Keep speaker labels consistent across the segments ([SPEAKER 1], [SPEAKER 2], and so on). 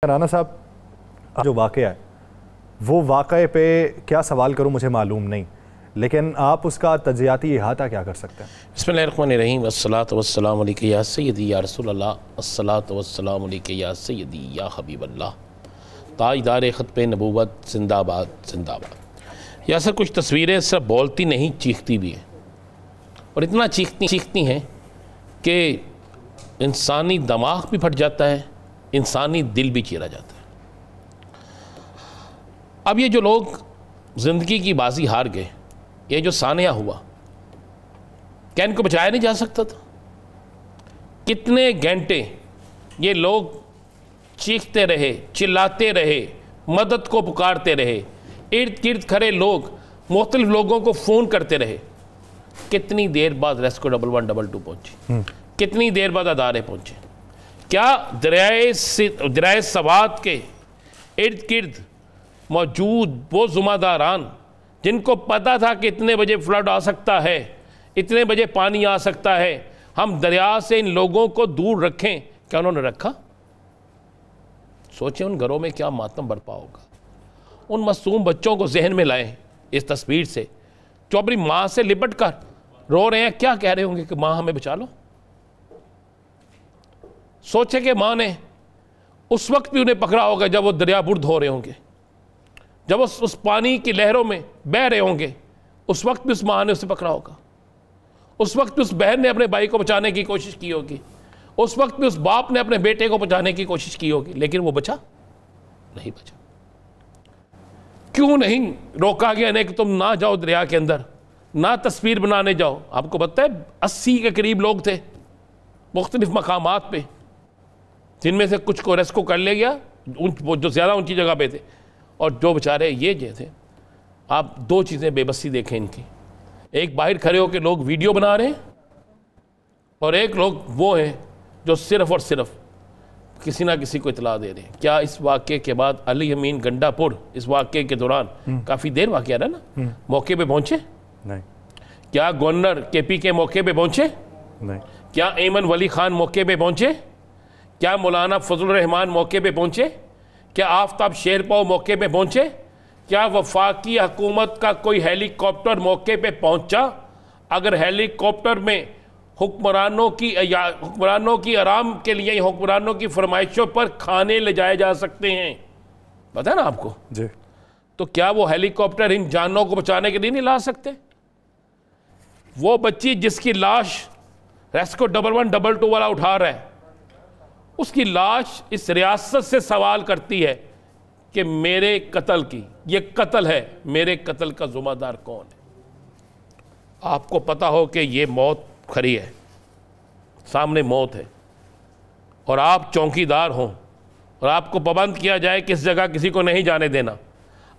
[SPEAKER 1] राना साहब, जो वाक़या है वो वाक़े पे क्या सवाल करूं मुझे मालूम नहीं, लेकिन आप उसका तज्ज़ियाती इहाता क्या कर सकते हैं?
[SPEAKER 2] बिस्मिल्लाहिर्रहमानिर्रहीम, अस्सलातु वस्सलामु अलैका या सय्यदी या रसूलल्लाह, अस्सलातु वस्सलामु अलैका या सय्यदी या हबीबल्लाह, ताजदार ख़त्म नबूवत जिंदाबाद जिंदाबाद। या सर कुछ तस्वीरें सिर्फ बोलती नहीं चीखती भी हैं, और इतना चीखती हैं कि इंसानी दिमाग भी फट जाता है, इंसानी दिल भी चीरा जाता है। अब ये जो लोग ज़िंदगी की बाजी हार गए, ये जो सानिया हुआ, क्या इनको बचाया नहीं जा सकता था? कितने घंटे ये लोग चीखते रहे, चिल्लाते रहे, मदद को पुकारते रहे, इर्द गिर्द खड़े लोग मुख्तलिफ लोगों को फ़ोन करते रहे। कितनी देर बाद रेस्क्यू 1112 पहुंची, कितनी देर बाद अदारे पहुंचे? क्या दरियाए सवात के इर्द गिर्द मौजूद वो ज़िम्मेदारान जिनको पता था कि इतने बजे फ्लड आ सकता है, इतने बजे पानी आ सकता है, हम दरिया से इन लोगों को दूर रखें, क्या उन्होंने रखा? सोचें उन घरों में क्या मातम बरपा होगा। उन मासूम बच्चों को जहन में लाएं इस तस्वीर से, जो अपनी माँ से लिपट कर रो रहे हैं। क्या कह रहे होंगे कि माँ हमें बचा लो। सोचे कि माँ ने उस वक्त भी उन्हें पकड़ा होगा जब वो दरिया बुर्द हो रहे होंगे, जब उस पानी की लहरों में बह रहे होंगे, उस वक्त भी उस माँ ने उसे पकड़ा होगा। उस वक्त भी उस बहन ने अपने भाई को बचाने की कोशिश की होगी, उस वक्त भी उस बाप ने अपने बेटे को बचाने की कोशिश की होगी, लेकिन वो बचा नहीं बचा। क्यों नहीं रोका गया ने कि तुम ना जाओ दरिया के अंदर, ना तस्वीर बनाने जाओ? आपको पता है 80 के करीब लोग थे मुख्तलिफ मकामात पे, जिनमें से कुछ को रेस्क्यू कर ले गया, वो जो ज़्यादा ऊंची जगह पे थे, और जो बेचारे ये जो थे। आप दो चीज़ें बेबसी देखें इनकी, एक बाहर खड़े होकर लोग वीडियो बना रहे हैं, और एक लोग वो हैं जो सिर्फ़ और सिर्फ किसी ना किसी को इतला दे रहे हैं। क्या इस वाक़े के बाद अली अमीन गंडापुर इस वाक़े के दौरान काफ़ी देर वाक़या रहा ना, मौके पे पहुँचे?
[SPEAKER 1] नहीं।
[SPEAKER 2] क्या गवर्नर KP के मौके पे पहुँचे?
[SPEAKER 1] नहीं।
[SPEAKER 2] क्या ऐमन वली खान मौके पे पहुँचे? क्या मौलाना फजल रहमान मौके पे पहुँचे? क्या आफ्ताब शेरपाव मौके पे पहुँचे? क्या वफाकी हुकूमत का कोई हेलीकॉप्टर मौके पे पहुँचा? अगर हेलीकॉप्टर में हुक्मरानों की आराम के लिए, हुक्मरानों की फरमाइशों पर खाने ले जाए जा सकते हैं, पता है ना आपको
[SPEAKER 1] जी,
[SPEAKER 2] तो क्या वो हेलीकॉप्टर इन जानों को बचाने के लिए नहीं ला सकते? वो बच्ची जिसकी लाश रेस्क्यू 1112 वाला उठा रहा है, उसकी लाश इस रियासत से सवाल करती है कि मेरे कत्ल की, ये कत्ल है, मेरे कत्ल का ज़िम्मेदार कौन है? आपको पता हो कि ये मौत खड़ी है, सामने मौत है, और आप चौकीदार हों, और आपको पाबंद किया जाए कि इस जगह किसी को नहीं जाने देना।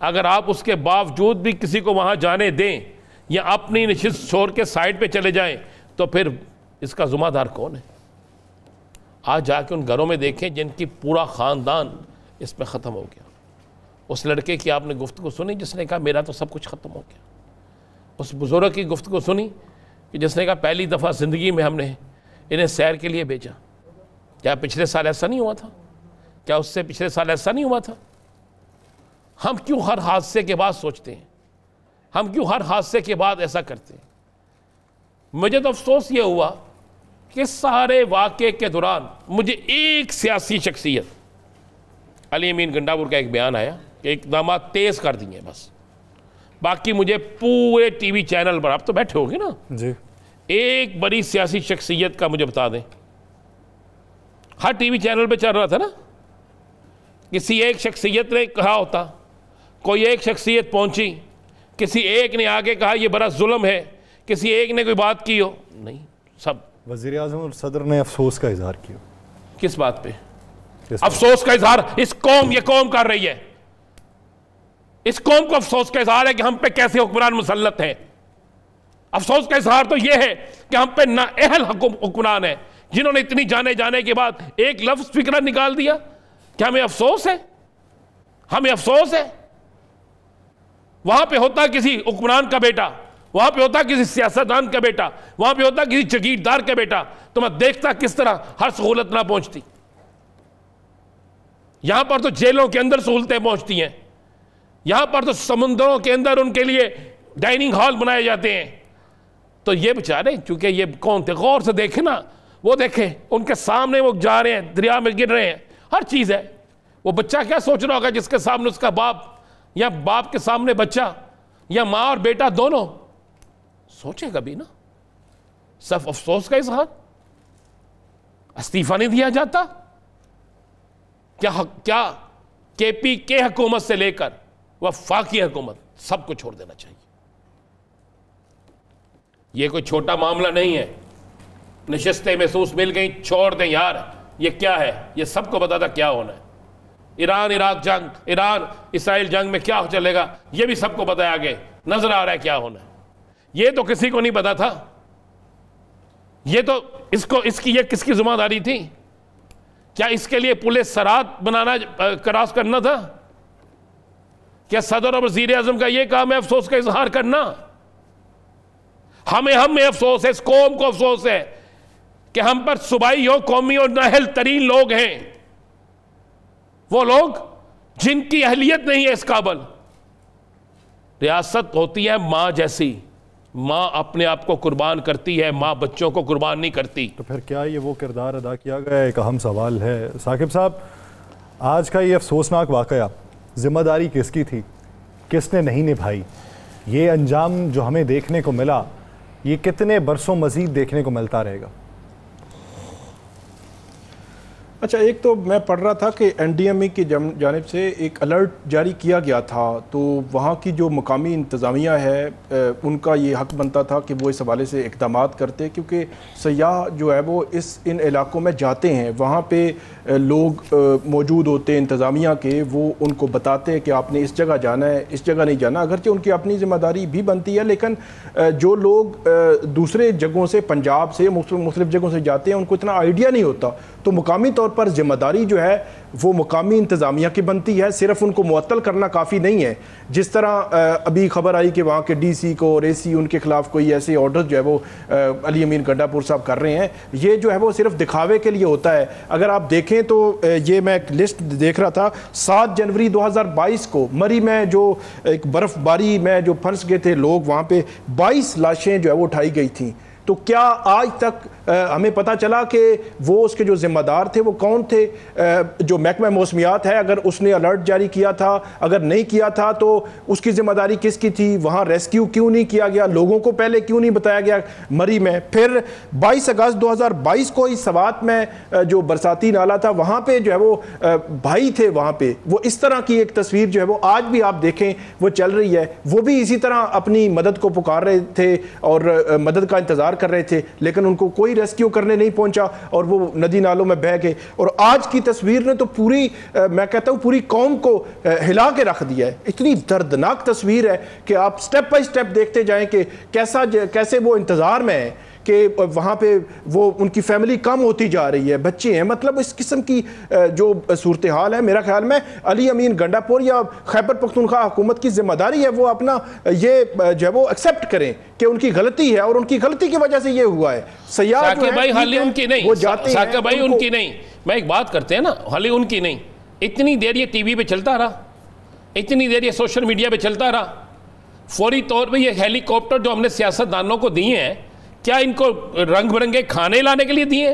[SPEAKER 2] अगर आप उसके बावजूद भी किसी को वहाँ जाने दें या अपनी नशिस्त छोड़ के साइड पे चले जाएं, तो फिर इसका ज़िम्मेदार कौन है? आज जाके उन घरों में देखें जिनकी पूरा ख़ानदान इस पर ख़त्म हो गया। उस लड़के की आपने गुफ्तगू सुनी जिसने कहा मेरा तो सब कुछ ख़त्म हो गया। उस बुज़ुर्ग की गुफ्तगू सुनी कि जिसने कहा पहली दफ़ा ज़िंदगी में हमने इन्हें सैर के लिए भेजा। क्या पिछले साल ऐसा नहीं हुआ था? क्या उससे पिछले साल ऐसा नहीं हुआ था? हम क्यों हर हादसे के बाद सोचते हैं? हम क्यों हर हादसे के बाद ऐसा करते हैं? मुझे तो अफसोस ये हुआ कि सारे वाक़े के दौरान मुझे एक सियासी शख्सियत, अली अमीन गंडापुर का एक बयान आया कि इक़दाम तेज़ कर दिए बस, बाकी मुझे पूरे TV चैनल पर, आप तो बैठे होंगे ना
[SPEAKER 1] जी,
[SPEAKER 2] एक बड़ी सियासी शख्सियत का मुझे बता दें। हर TV चैनल पे चल रहा था ना, किसी एक शख्सियत ने कहा होता, कोई एक शख्सियत पहुंची, किसी एक ने आगे कहा यह बड़ा जुल्म है, किसी एक ने कोई बात की हो, नहीं, सब
[SPEAKER 1] वज़ीर आज़म और सदर ने अफसोस का इजहार किया।
[SPEAKER 2] किस बात पे अफसोस का इजहार? इस कौम, ये कौम कर रही है, इस कौम को अफसोस का इजहार है कि हम पे कैसे हुक्मरान मुसल्लत हैं। अफसोस का इजहार तो यह है कि हम पे नाअहल हुक्मरान है, जिन्होंने इतनी जाने के बाद एक लफ्ज फिक्र निकाल दिया। क्या हमें अफसोस है? हमें अफसोस है? वहां पे होता किसी हुक्मरान का बेटा, वहां पे होता किसी सियासतदान का बेटा, वहां पे होता किसी जागीरदार का बेटा, तो मैं देखता किस तरह हर सहूलत ना पहुंचती। यहां पर तो जेलों के अंदर सहूलतें पहुंचती हैं, यहां पर तो समुद्रों के अंदर उनके लिए डाइनिंग हॉल बनाए जाते हैं। तो ये बेचारे, चूंकि ये कौन थे, गौर से देखे ना, वो देखे उनके सामने वो जा रहे हैं, दरिया में गिर रहे हैं, हर चीज है। वो बच्चा क्या सोच रहा होगा जिसके सामने उसका बाप, या बाप के सामने बच्चा, या मां और बेटा दोनों, सोचे कभी ना। सिर्फ अफसोस का इजहार, इस्तीफा नहीं दिया जाता क्या KPK हुकूमत से लेकर वफाकी हुकूमत सबको छोड़ देना चाहिए। ये कोई छोटा मामला नहीं है, नशिस्तें महसूस मिल गई, छोड़ दें यार, ये क्या है, ये सबको पता था क्या होना है। ईरान इराक जंग, ईरान इसराइल जंग में क्या चलेगा, ये भी सबको पता है, आगे नजर आ रहा है क्या होना है। ये तो किसी को नहीं पता था। ये तो ये किसकी जिम्मेदारी थी? क्या इसके लिए पुलिस सराहत बनाना, क्रॉस करना था? क्या सदर और वजीर आजम का यह काम है अफसोस का इजहार करना? हमें अफसोस है, इस कौम को अफसोस है कि हम पर सूबाई और कौमी और नाअहल तरीन लोग हैं, वो लोग जिनकी अहलियत नहीं है इस काबिल। रियासत होती है मां जैसी, मां अपने आप को कुर्बान करती है, मां बच्चों को कुर्बान नहीं करती।
[SPEAKER 1] तो फिर क्या ये वो किरदार अदा किया गया? एक अहम सवाल है साकिब साहब, आज का ये अफसोसनाक वाकया जिम्मेदारी किसकी थी, किसने नहीं निभाई? ये अंजाम जो हमें देखने को मिला, ये कितने बरसों मजीद देखने को मिलता रहेगा?
[SPEAKER 3] अच्छा, एक तो मैं पढ़ रहा था कि NDMA की जानिब से एक अलर्ट जारी किया गया था, तो वहाँ की जो मकामी इंतज़ामिया है उनका ये हक़ बनता था कि वो इस हवाले से इक़दाम करते, क्योंकि सयाह जो है वो इन इलाकों में जाते हैं, वहाँ पे लोग मौजूद होते हैं इंतज़ामिया के, वो उनको बताते हैं कि आपने इस जगह जाना है, इस जगह नहीं जाना। अगरचे उनकी अपनी ज़िम्मेदारी भी बनती है, लेकिन जो लोग दूसरे जगहों से, पंजाब से, मुख्तलिफ़ जगहों से जाते हैं, उनको इतना आइडिया नहीं होता, तो मुकामी तौर पर जिम्मेदारी जो है वो मुकामी इंतज़ामिया की बनती है, सिर्फ उनको मुअत्तल करना काफ़ी नहीं है। जिस तरह अभी खबर आई कि वहाँ के DC को और AC उनके खिलाफ कोई ऐसे ऑर्डर जो है वो अली अमीन गंडापुर साहब कर रहे हैं, ये जो है वो सिर्फ दिखावे के लिए होता है। अगर आप देखें तो ये मैं एक लिस्ट देख रहा था, 7 जनवरी 2022 को मरी में जो एक बर्फ़बारी में जो फंस गए थे लोग, वहाँ पे 22 लाशें जो है वो उठाई गई थी। तो क्या आज तक हमें पता चला कि वो उसके जो जिम्मेदार थे वो कौन थे? जो महकमा मौसमियात है, अगर उसने अलर्ट जारी किया था, अगर नहीं किया था तो उसकी जिम्मेदारी किसकी थी? वहाँ रेस्क्यू क्यों नहीं किया गया? लोगों को पहले क्यों नहीं बताया गया मरी में? फिर 22 अगस्त 2022 को इस सवात में जो बरसाती नाला था, वहाँ पे जो है वो भाई थे, वहाँ पे वो इस तरह की एक तस्वीर जो है वो आज भी आप देखें वो चल रही है। वो भी इसी तरह अपनी मदद को पुकार रहे थे और मदद का इंतजार कर रहे थे, लेकिन उनको कोई रेस्क्यू करने नहीं पहुंचा और वो नदी नालों में बह गए। और आज की तस्वीर ने तो पूरी मैं कहता हूं पूरी कौम को हिला के रख दिया है। इतनी दर्दनाक तस्वीर है कि आप स्टेप बाय स्टेप देखते जाएं कि कैसे वो इंतजार में है कि वहाँ पे वो उनकी फैमिली कम होती जा रही है, बच्चे हैं, मतलब इस किस्म की जो सूरत हाल है। मेरा ख्याल में अली अमीन गंडापुर या खैबर पख्तूनख्वा हुकूमत की जिम्मेदारी है वो अपना ये जो है वो एक्सेप्ट करें कि उनकी गलती है और उनकी गलती की वजह से ये हुआ है। सयाह जो है,
[SPEAKER 2] हाली उनकी नहीं,
[SPEAKER 3] वो जाते हैं,
[SPEAKER 2] भाई उनकी नहीं। मैं एक बात करते हैं ना, हाली उनकी नहीं। इतनी देर ये TV पे चलता रहा, इतनी देर ये सोशल मीडिया पे चलता रहा, फौरी तौर पे ये हेलीकॉप्टर जो हमने सियासतदानों को दिए हैं, क्या इनको रंग बिरंगे खाने लाने के लिए दिए?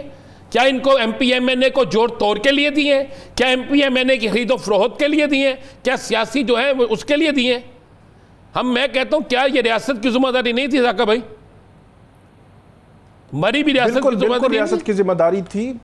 [SPEAKER 2] क्या इनको MPMNA को जोड़ तोड़ के लिए दिए? क्या MPMNA की खरीदो फरोख्त के लिए दिए? क्या सियासी जो है वो उसके लिए दिए? मैं कहता हूं क्या ये रियासत की जिम्मेदारी नहीं थी साका भाई? मरी भी रियासत की जिम्मेदारी
[SPEAKER 3] थी।